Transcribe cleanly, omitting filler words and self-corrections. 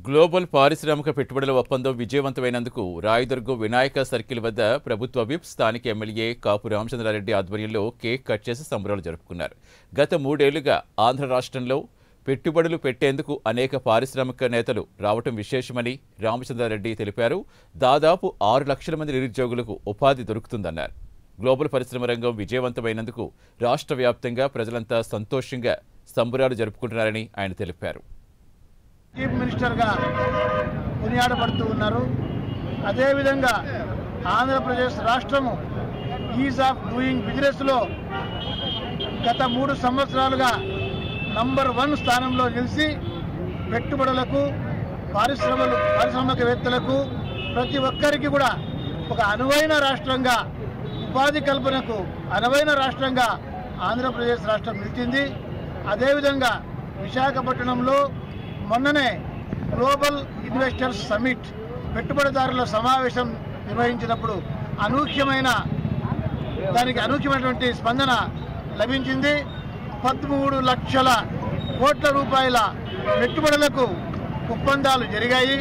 Global పారిశ్రామిక పెట్టుబడుల ఒప్పందం విజయవంతమైనందుకు రాయదుర్గం వినాయక సర్కిల్ వద్ద ప్రభుత్వ విప్ స్థానిక ఎమ్మెల్యే కాపు రామచంద్రారెడ్డి ఆధ్వర్యంలో కేక్ కట్ చేసి సంబరాలు జరుపుకున్నారు. గత 3 ఏళ్లుగా ఆంధ్ర రాష్ట్రంలో పెట్టుబడులు పెట్టేందుకు అనేక పారిశ్రామిక నేతలు రావటం విశేషమని రామచంద్రారెడ్డి తెలిపారు. దాదాపు 6 లక్షల మంది నిరుద్యోగులకు ఉపాధి దొరుకుతుందన్నారు. గ్లోబల్ పరిశ్రమ రంగం విజయవంతమైనందుకు రాష్ట్ర వ్యాప్తంగా ప్రజలంతా సంతోషంగా సంబరాలు జరుపుకుంటున్నారని ఆయన తెలిపారు. చీఫ్ మినిస్టర్గా కొనియాడబడుతూ ఉన్నారు. అదేవిధంగా ఆంధ్రప్రదేశ్ రాష్ట్రము ఈజ్ ఆఫ్ డూయింగ్ బిజినెస్లో గత 3 సంవత్సరాలుగా నంబర్ 1 స్థానంలో నిలిచి పెట్టుబడులకు పారిశ్రామికవేత్తలకు ప్రతి ఒక్కరికి కూడా ఒక అనువైన రాష్ట్రంగా ఉపాధి కల్పనకు అనువైన రాష్ట్రంగా ఆంధ్రప్రదేశ్ రాష్ట్రం నిలిచింది. అదేవిధంగా విశాఖపట్నంలో మొన్ననే గ్లోబల్ ఇన్వెస్టర్స్ సమిట్ పెట్టుబడిదారుల సమావేశం నిర్వహించినప్పుడు అనూహ్యమైనటువంటి స్పందన లభించింది. 13 లక్షల కోట్ల రూపాయల పెట్టుబడులకు ఒప్పందాలు జరిగాయి.